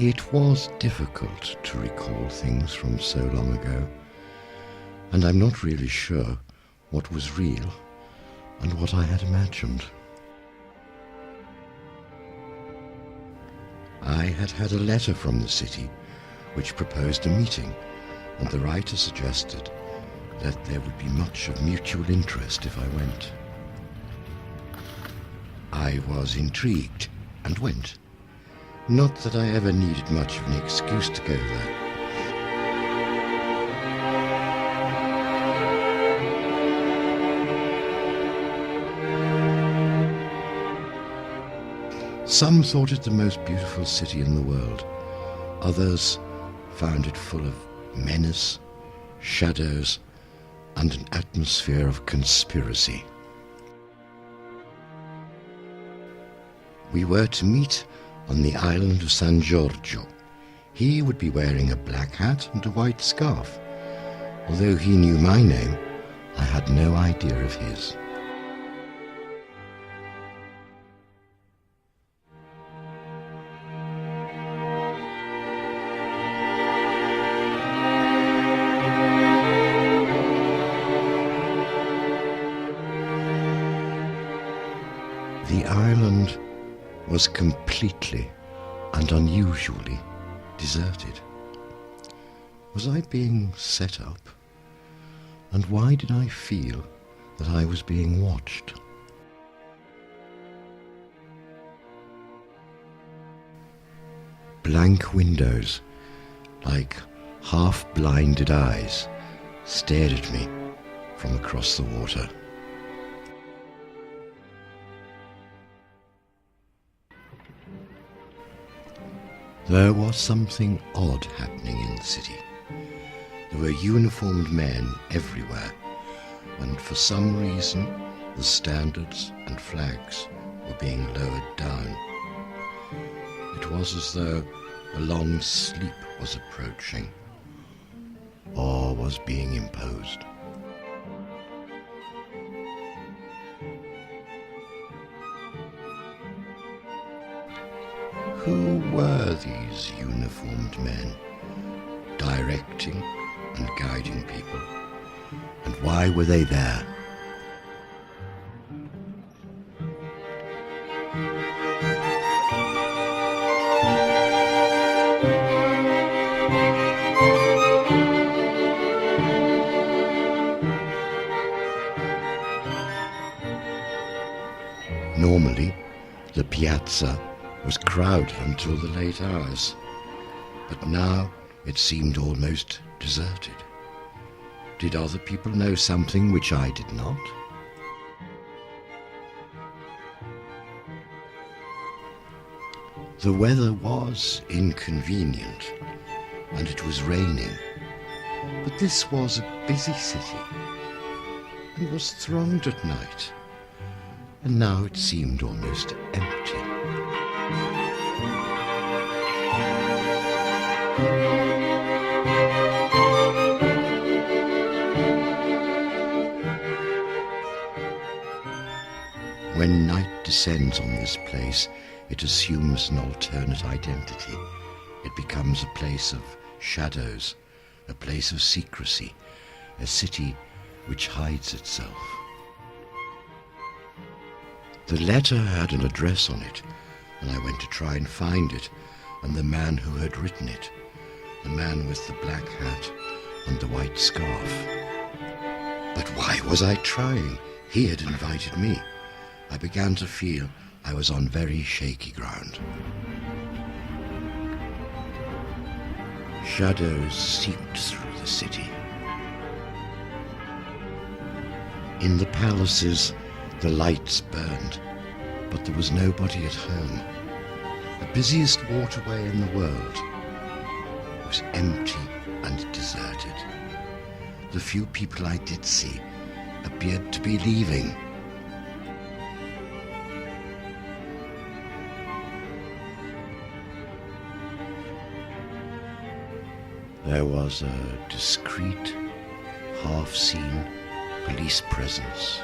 It was difficult to recall things from so long ago, and I'm not really sure what was real and what I had imagined. I had had a letter from the city which proposed a meeting, and the writer suggested that there would be much of mutual interest if I went. I was intrigued and went. Not that I ever needed much of an excuse to go there. Some thought it the most beautiful city in the world. Others found it full of menace, shadows, and an atmosphere of conspiracy. We were to meet on the island of San Giorgio. He would be wearing a black hat and a white scarf. Although he knew my name, I had no idea of his. The island was completely and unusually deserted. Was I being set up? And why did I feel that I was being watched? Blank windows, like half-blinded eyes, stared at me from across the water. There was something odd happening in the city. There were uniformed men everywhere, and for some reason the standards and flags were being lowered down. It was as though a long sleep was approaching, or was being imposed. Who were these uniformed men, directing and guiding people? And why were they there? Normally, the piazza was crowded until the late hours, but now it seemed almost deserted. Did other people know something which I did not? The weather was inconvenient, and it was raining, but this was a busy city, and was thronged at night, and now it seemed almost empty. When night descends on this place, it assumes an alternate identity. It becomes a place of shadows, a place of secrecy, a city which hides itself. The letter had an address on it, and I went to try and find it, and the man who had written it, the man with the black hat and the white scarf. But why was I trying? He had invited me. I began to feel I was on very shaky ground. Shadows seeped through the city. In the palaces, the lights burned, but there was nobody at home. The busiest waterway in the world was empty and deserted. The few people I did see appeared to be leaving. There was a discreet, half-seen police presence.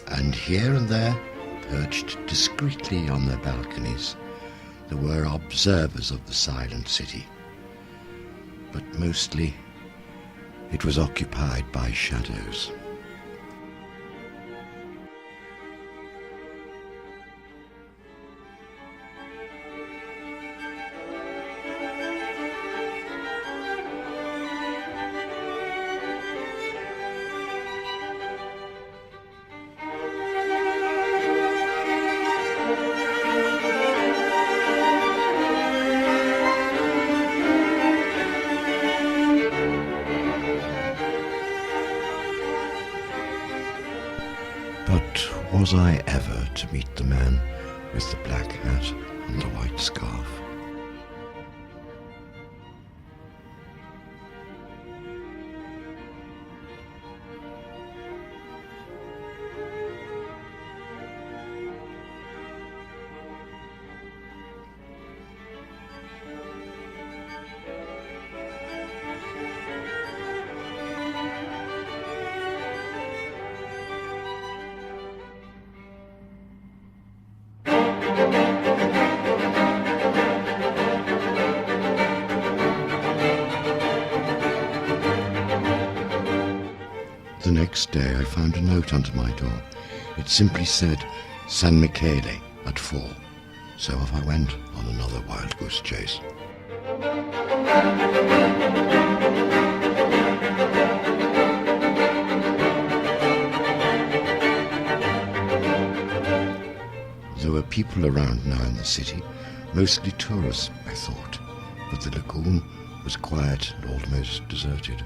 and here and there, perched discreetly on their balconies, there were observers of the silent city. But mostly it was occupied by shadows. But was I ever to meet the man with the black hat and the white scarf? The next day I found a note under my door. It simply said, San Michele at 4. So off I went on another wild goose chase. There were people around now in the city, mostly tourists, I thought, but the lagoon was quiet and almost deserted.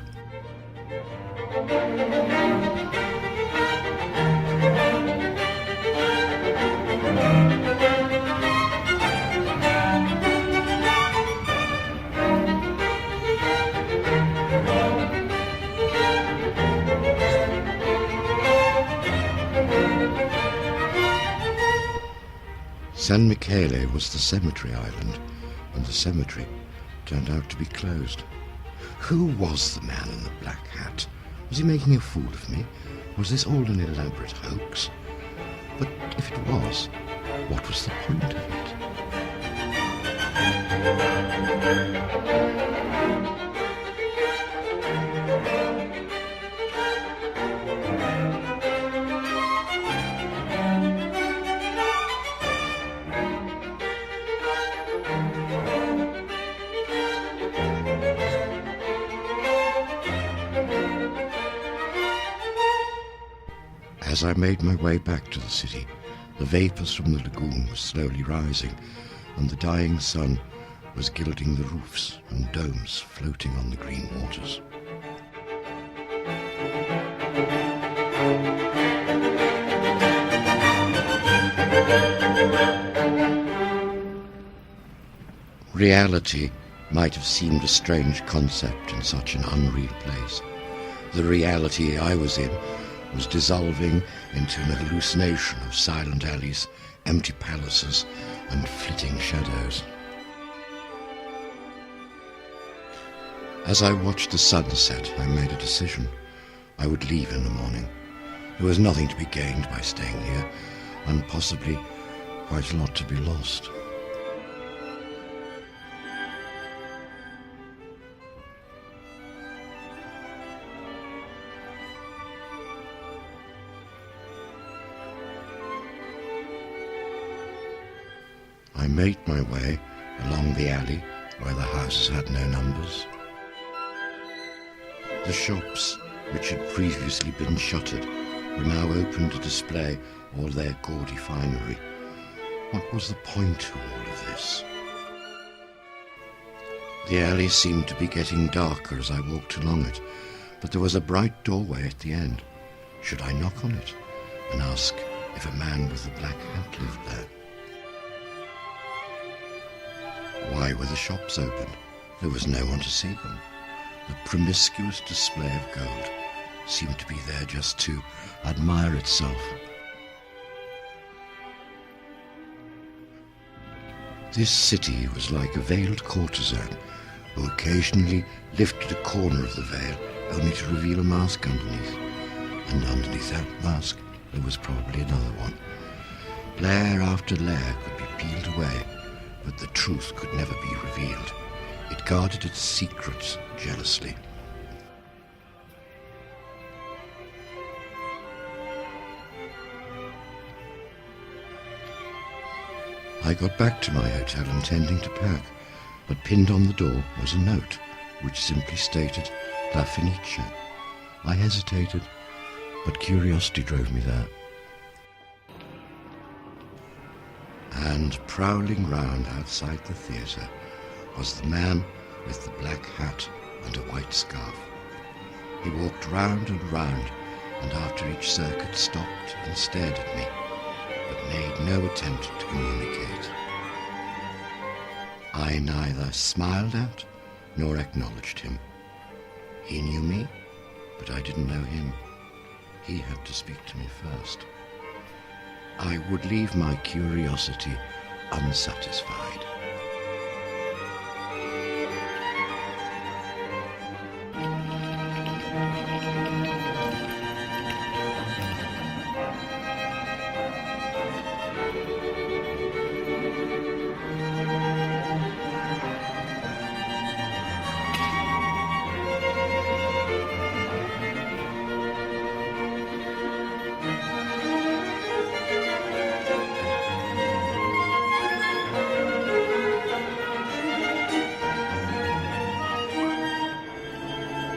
San Michele was the cemetery island, and the cemetery turned out to be closed. Who was the man in the black hat? Was he making a fool of me? Was this all an elaborate hoax? But if it was, what was the point of it? As I made my way back to the city, the vapours from the lagoon were slowly rising, and the dying sun was gilding the roofs and domes floating on the green waters. Reality might have seemed a strange concept in such an unreal place. The reality I was in was dissolving into an hallucination of silent alleys, empty palaces, and flitting shadows. As I watched the sunset, I made a decision. I would leave in the morning. There was nothing to be gained by staying here, and possibly quite a lot to be lost. I made my way along the alley where the houses had no numbers. The shops, which had previously been shuttered, were now open to display all their gaudy finery. What was the point to all of this? The alley seemed to be getting darker as I walked along it, but there was a bright doorway at the end. Should I knock on it and ask if a man with a black hat lived there? Why were the shops open? There was no one to see them. The promiscuous display of gold seemed to be there just to admire itself. This city was like a veiled courtesan who occasionally lifted a corner of the veil only to reveal a mask underneath. And underneath that mask there was probably another one. Layer after layer could be peeled away, but the truth could never be revealed. It guarded its secrets jealously. I got back to my hotel intending to pack, but pinned on the door was a note which simply stated La Fenice. I hesitated, but curiosity drove me there. And prowling round outside the theatre was the man with the black hat and a white scarf. He walked round and round, and after each circuit stopped and stared at me, but made no attempt to communicate. I neither smiled at nor acknowledged him. He knew me, but I didn't know him. He had to speak to me first. I would leave my curiosity unsatisfied.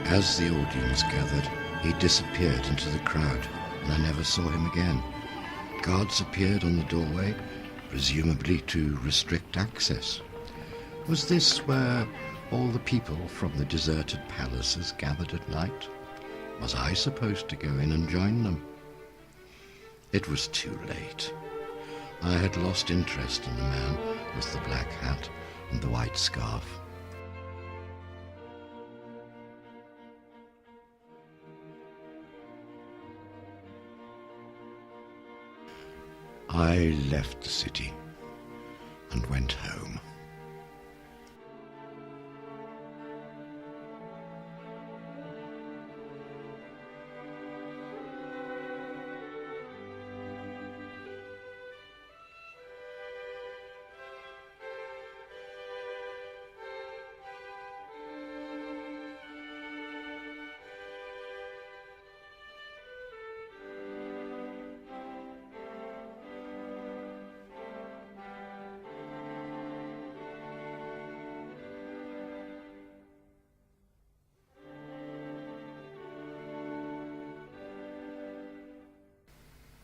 As the audience gathered, he disappeared into the crowd, and I never saw him again. Guards appeared on the doorway, presumably to restrict access. Was this where all the people from the deserted palaces gathered at night? Was I supposed to go in and join them? It was too late. I had lost interest in the man with the black hat and the white scarf. I left the city and went home.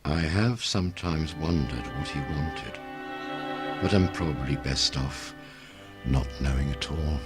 I have sometimes wondered what he wanted, but I'm probably best off not knowing at all.